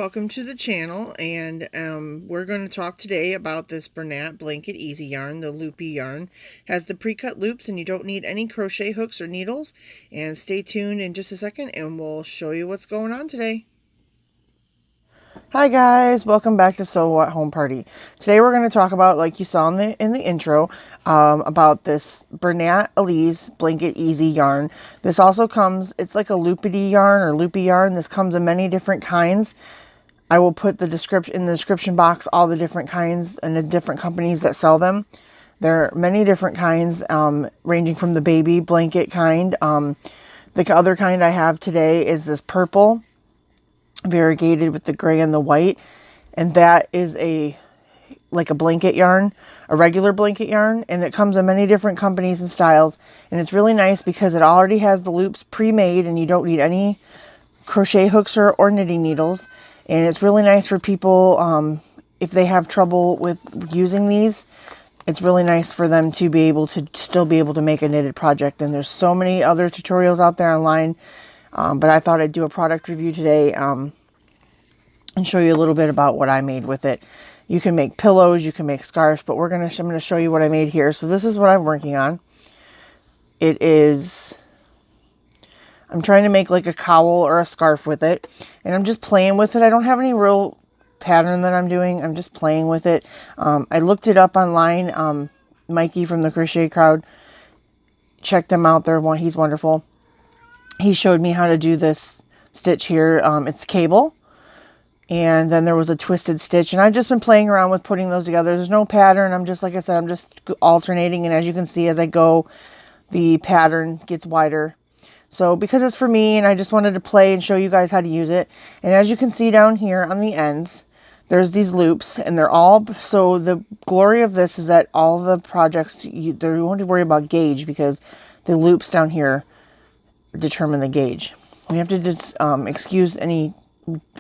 welcome to the channel, and we're going to talk today about this Bernat Blanket Easy yarn. The Loopy yarn has the pre-cut loops and you don't need any crochet hooks or needles. And stay tuned in just a second and we'll show you what's going on today. Hi guys, welcome back to So What Home Party. Today we're going to talk about, like you saw in the intro, about this Bernat Elise Blanket Easy yarn. This also comes, it's like a loopity yarn or loopy yarn. This comes in many different kinds. I will put in the description box all the different kinds and the different companies that sell them. There are many different kinds, ranging from the baby blanket kind. The other kind I have today is this purple, variegated with the gray and the white, and that is like a blanket yarn, a regular blanket yarn, and it comes in many different companies and styles. And it's really nice because it already has the loops pre-made and you don't need any crochet hooks or knitting needles. And it's really nice for people, if they have trouble with using these, it's really nice for them to be able to still be able to make a knitted project. And there's so many other tutorials out there online, but I thought I'd do a product review today and show you a little bit about what I made with it. You can make pillows, you can make scarves, but I'm going to show you what I made here. So this is what I'm working on. I'm trying to make like a cowl or a scarf with it, and I'm just playing with it. I don't have any real pattern that I'm doing. I'm just playing with it. I looked it up online. Mikey from the Crochet Crowd, checked him out there. He's wonderful. He showed me how to do this stitch here. It's cable, and then there was a twisted stitch, and I've just been playing around with putting those together. There's no pattern. I'm just, like I said, I'm just alternating, and as you can see, as I go, the pattern gets wider. So because it's for me and I just wanted to play and show you guys how to use it. And as you can see down here on the ends, there's these loops, and they're all, so the glory of this is that all the projects, you don't have to worry about gauge because the loops down here determine the gauge. You have to just excuse any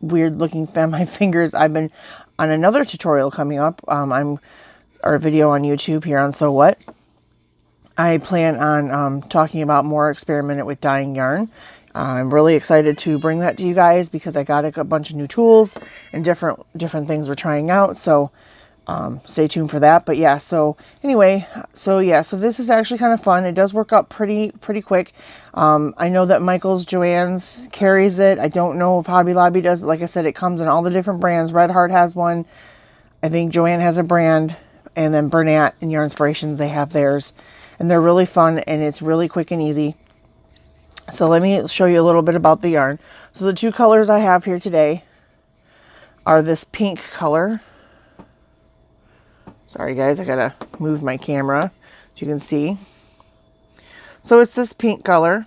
weird looking on my fingers. I've been on another tutorial coming up, or a video on YouTube here on So What. I plan on talking about more experimenting with dyeing yarn. I'm really excited to bring that to you guys because I got a bunch of new tools and different things we're trying out. So stay tuned for that. But yeah, so anyway, so this is actually kind of fun. It does work out pretty quick. I know that Michael's Joann's carries it. I don't know if Hobby Lobby does, but like I said, it comes in all the different brands. Red Heart has one. I think Joann has a brand, and then Bernat and Yarn Inspirations, they have theirs. And they're really fun, and it's really quick and easy. So let me show you a little bit about the yarn. So the two colors I have here today are this pink color. Sorry guys, I gotta move my camera so you can see. So it's this pink color.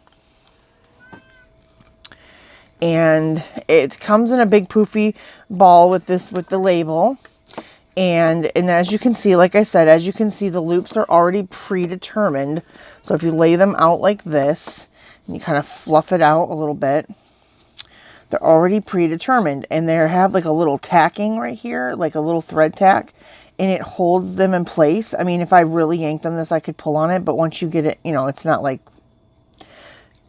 And it comes in a big poofy ball with the label. And as you can see, like I said, as you can see, the loops are already predetermined. So if you lay them out like this, and you kind of fluff it out a little bit, they're already predetermined. And they have like a little tacking right here, like a little thread tack, and it holds them in place. I mean, if I really yanked on this, I could pull on it, but once you get it, you know, it's not like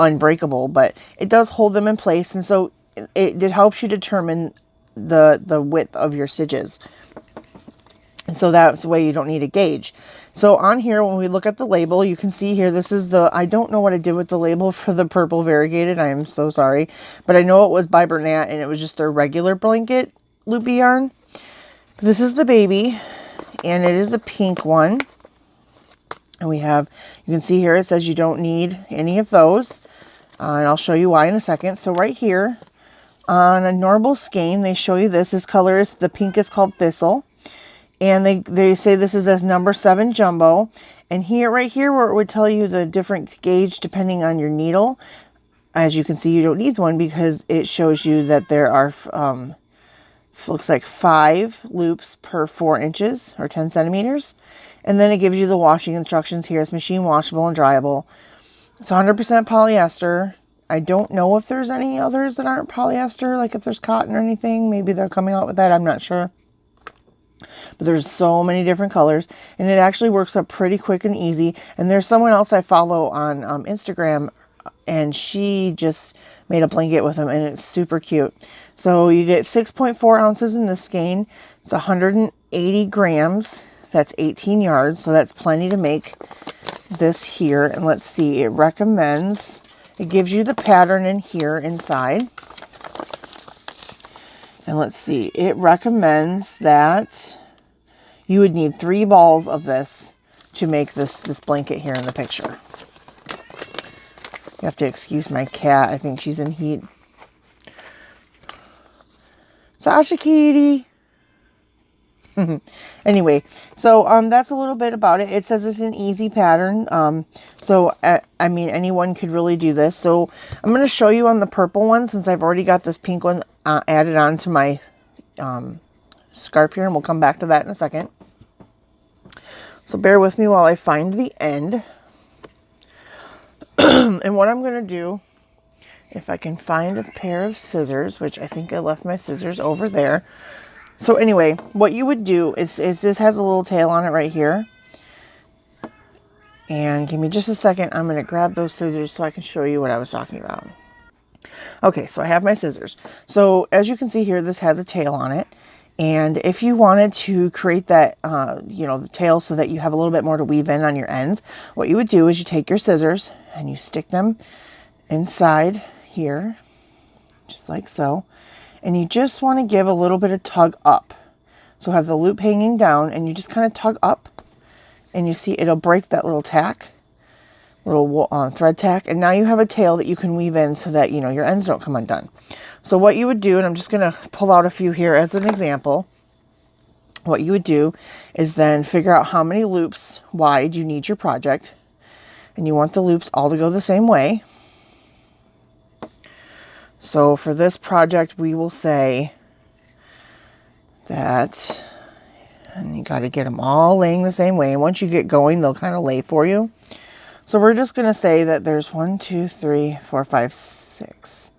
unbreakable, but it does hold them in place. And so it helps you determine the width of your stitches. And so that's the way you don't need a gauge. So on here, when we look at the label, you can see here, this is I don't know what I did with the label for the purple variegated. I am so sorry. But I know it was by Bernat, and it was just their regular blanket loopy yarn. This is the baby, and it is a pink one. And you can see here, it says you don't need any of those. And I'll show you why in a second. So right here, on a normal skein, they show you this color is, the pink is called Thistle. And they say this is this number 7 jumbo. And here, right here, where it would tell you the different gauge depending on your needle. As you can see, you don't need one because it shows you that there are, looks like 5 loops per 4 inches or 10 centimeters. And then it gives you the washing instructions here. It's machine washable and dryable. It's 100% polyester. I don't know if there's any others that aren't polyester, like if there's cotton or anything. Maybe they're coming out with that. I'm not sure. But there's so many different colors, and it actually works up pretty quick and easy. And there's someone else I follow on Instagram and she just made a blanket with them, and it's super cute. So you get 6.4 ounces in this skein. It's 180 grams. That's 18 yards, so that's plenty to make this here. And let's see, it recommends, it gives you the pattern in here inside. And let's see, it recommends that you would need 3 balls of this to make this blanket here in the picture. You have to excuse my cat. I think she's in heat. Sasha Kitty. Anyway, so that's a little bit about it. It says it's an easy pattern. I mean, anyone could really do this. So I'm going to show you on the purple one, since I've already got this pink one added on to my scarf here, and we'll come back to that in a second. So bear with me while I find the end. And what I'm going to do, if I can find a pair of scissors, which I think I left my scissors over there. So anyway, what you would do is this has a little tail on it right here. And give me just a second. I'm going to grab those scissors so I can show you what I was talking about. Okay, so I have my scissors. So as you can see here, this has a tail on it. And if you wanted to create that, the tail so that you have a little bit more to weave in on your ends, what you would do is you take your scissors and you stick them inside here, just like so. And you just want to give a little bit of tug up. So have the loop hanging down, and you just kind of tug up, and you see it'll break that little tack, little thread tack. And now you have a tail that you can weave in so that, your ends don't come undone. So what you would do, and I'm just going to pull out a few here as an example. What you would do is then figure out how many loops wide you need your project. And you want the loops all to go the same way. So for this project, we will say that, and you got to get them all laying the same way. And once you get going, they'll kind of lay for you. So we're just going to say that there's 1, 2, 3, 4, 5, 6.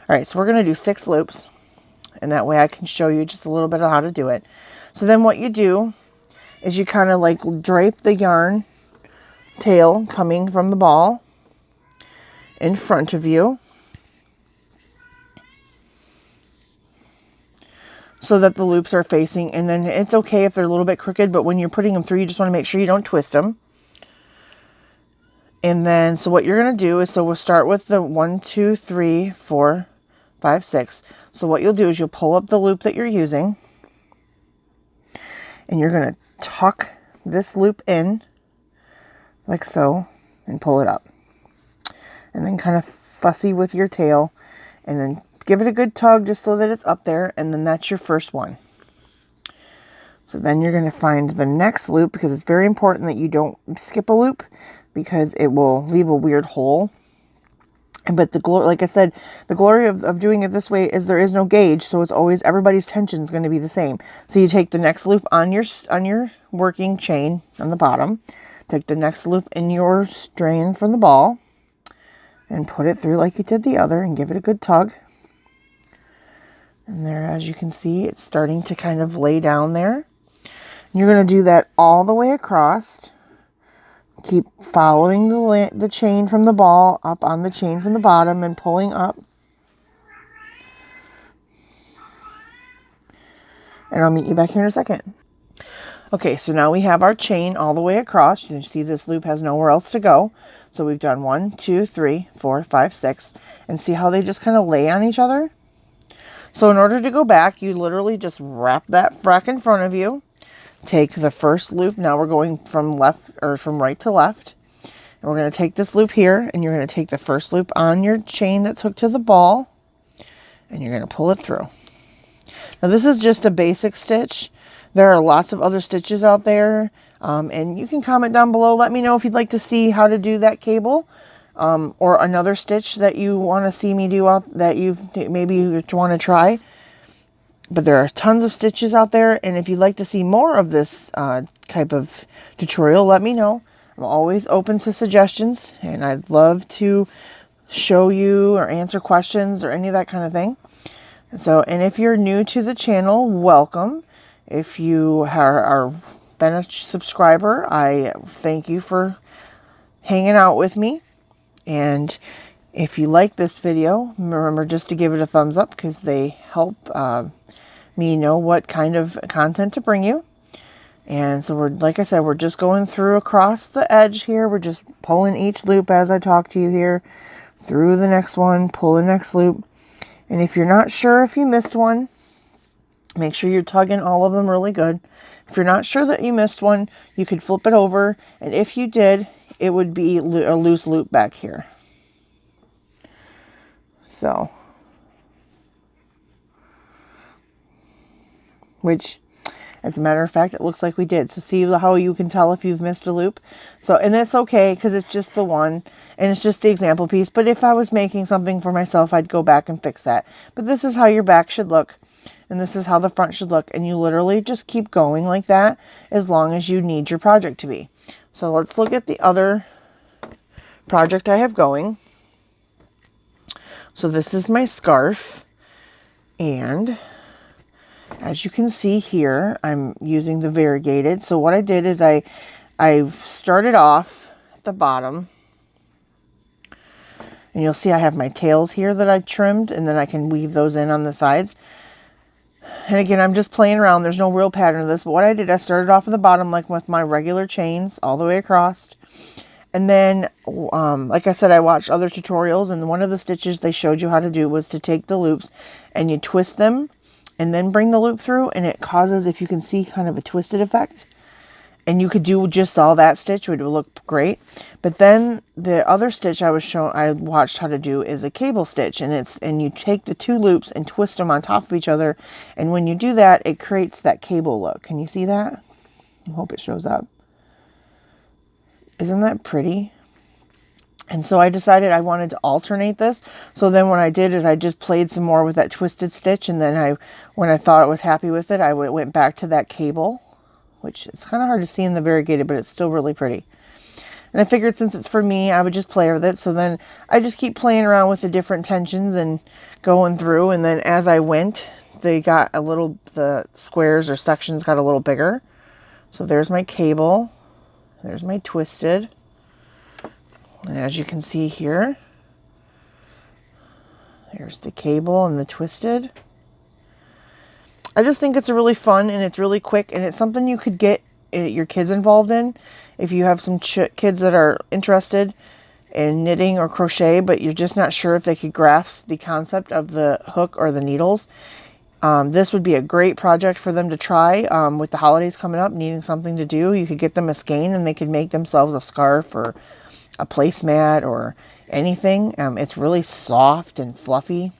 All right, so we're going to do 6 loops. And that way I can show you just a little bit of how to do it. So then what you do is you kind of like drape the yarn tail coming from the ball in front of you, so that the loops are facing. And then it's okay if they're a little bit crooked, but when you're putting them through, you just want to make sure you don't twist them. And then, so what you're going to do is, so we'll start with the 1, 2, 3, 4, 5, 6. So what you'll do is you'll pull up the loop that you're using, and you're going to tuck this loop in like so and pull it up. And then kind of fussy with your tail, and then give it a good tug just so that it's up there, and then that's your first one. So then you're going to find the next loop, because it's very important that you don't skip a loop, because it will leave a weird hole. But like I said, the glory of doing it this way is there is no gauge, so it's always, everybody's tension is going to be the same. So you take the next loop on your working chain on the bottom, take the next loop in your strand from the ball, and put it through like you did the other, and give it a good tug. And there, as you can see, it's starting to kind of lay down there. And you're going to do that all the way across. Keep following the chain from the ball up on the chain from the bottom and pulling up. And I'll meet you back here in a second. Okay, so now we have our chain all the way across. You can see this loop has nowhere else to go. So we've done 1, 2, 3, 4, 5, 6. And see how they just kind of lay on each other? So in order to go back, you literally just wrap that rack in front of you. Take the first loop. Now we're going from right to left. And we're going to take this loop here, and you're going to take the first loop on your chain that's hooked to the ball, and you're going to pull it through. Now this is just a basic stitch. There are lots of other stitches out there, and you can comment down below. Let me know if you'd like to see how to do that cable, or another stitch that you want to see me do out that you maybe want to try. But there are tons of stitches out there, and if you'd like to see more of this type of tutorial, let me know. I'm always open to suggestions, and I'd love to show you or answer questions or any of that kind of thing. And if you're new to the channel, welcome. If you are been a subscriber, I thank you for hanging out with me. And If you like this video, remember just to give it a thumbs up because they help me know what kind of content to bring you. And so we're, like I said, we're just going through across the edge here. We're just pulling each loop as I talk to you here, through the next one, pull the next loop. And if you're not sure if you missed one, make sure you're tugging all of them really good. If you're not sure that you missed one, you could flip it over. And if you did, it would be a loose loop back here. So, which, as a matter of fact, it looks like we did. So see how you can tell if you've missed a loop. So, and that's okay because it's just the one and it's just the example piece. But if I was making something for myself, I'd go back and fix that. But this is how your back should look. And this is how the front should look. And you literally just keep going like that as long as you need your project to be. So let's look at the other project I have going. So this is my scarf. And as you can see here, I'm using the variegated. So what I did is I started off at the bottom. And you'll see I have my tails here that I trimmed. And then I can weave those in on the sides. And again, I'm just playing around. There's no real pattern of this. But what I did, I started off at the bottom like with my regular chains all the way across. And then, like I said, I watched other tutorials. And one of the stitches they showed you how to do was to take the loops and you twist them. And then bring the loop through, and it causes, if you can see, kind of a twisted effect. And you could do just all that stitch, which would look great. But then the other stitch I watched how to do is a cable stitch, and you take the two loops and twist them on top of each other. And when you do that, it creates that cable look. Can you see that? I hope it shows up. Isn't that pretty? And so I decided I wanted to alternate this. So then what I did is I just played some more with that twisted stitch. And then when I thought I was happy with it, I went back to that cable, which is kind of hard to see in the variegated, but it's still really pretty. And I figured since it's for me, I would just play with it. So then I just keep playing around with the different tensions and going through. And then as I went, the squares or sections got a little bigger. So there's my cable. There's my twisted. And as you can see here, there's the cable and the twisted. I just think it's a really fun and it's really quick and it's something you could get your kids involved in. If you have some kids that are interested in knitting or crochet, but you're just not sure if they could grasp the concept of the hook or the needles, this would be a great project for them to try with the holidays coming up, needing something to do. You could get them a skein and they could make themselves a scarf or a placemat or anything. It's really soft and fluffy.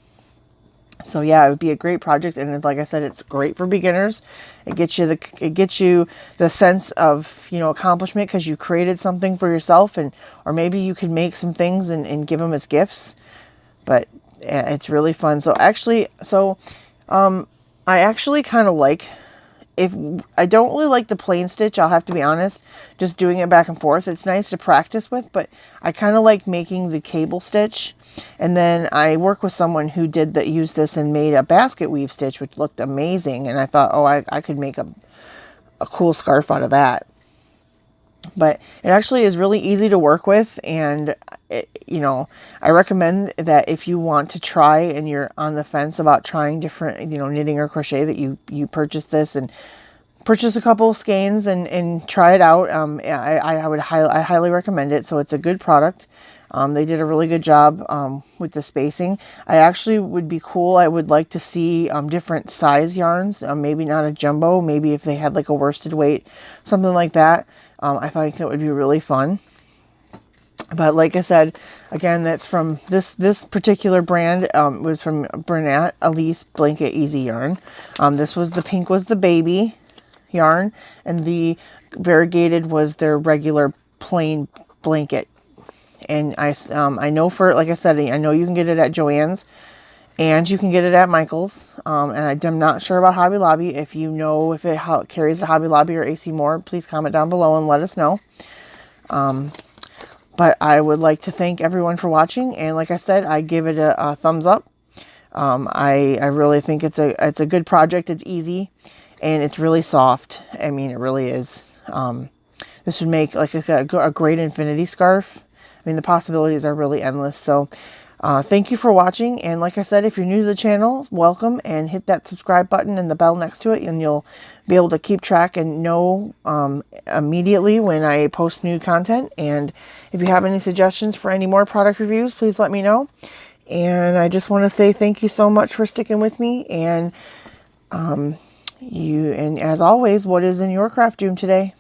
So yeah, it would be a great project. And like I said, it's great for beginners. It gets you the sense of, accomplishment because you created something for yourself, or maybe you could make some things and give them as gifts. But it's really fun. So I actually kind of like, if I don't really like the plain stitch, I'll have to be honest, just doing it back and forth. It's nice to practice with, but I kind of like making the cable stitch. And then I work with someone who used this and made a basket weave stitch, which looked amazing. And I thought, oh, I could make a cool scarf out of that. But it actually is really easy to work with. And, I recommend that if you want to try and you're on the fence about trying different, knitting or crochet, that you purchase this and purchase a couple of skeins and try it out. I highly recommend it. So it's a good product. They did a really good job with the spacing. I would like to see different size yarns, maybe not a jumbo, maybe if they had like a worsted weight, something like that. I think it would be really fun. But like I said, again, that's from this particular brand, was from Bernat, Elise Blanket Easy Yarn. The pink was the baby yarn, and the variegated was their regular plain blanket. And I know like I said, I know you can get it at Joann's and you can get it at Michael's. And I'm not sure about Hobby Lobby. If you know if it carries at Hobby Lobby or AC Moore, please comment down below and let us know. But I would like to thank everyone for watching. And like I said, I give it a thumbs up. I really think it's a good project. It's easy and it's really soft. I mean, it really is. This would make like a great infinity scarf. I mean, the possibilities are really endless. So Thank you for watching, and like I said, if you're new to the channel, welcome, and hit that subscribe button and the bell next to it, and you'll be able to keep track and know immediately when I post new content. And if you have any suggestions for any more product reviews, please let me know. And I just want to say thank you so much for sticking with me, and as always, what is in your craft room today?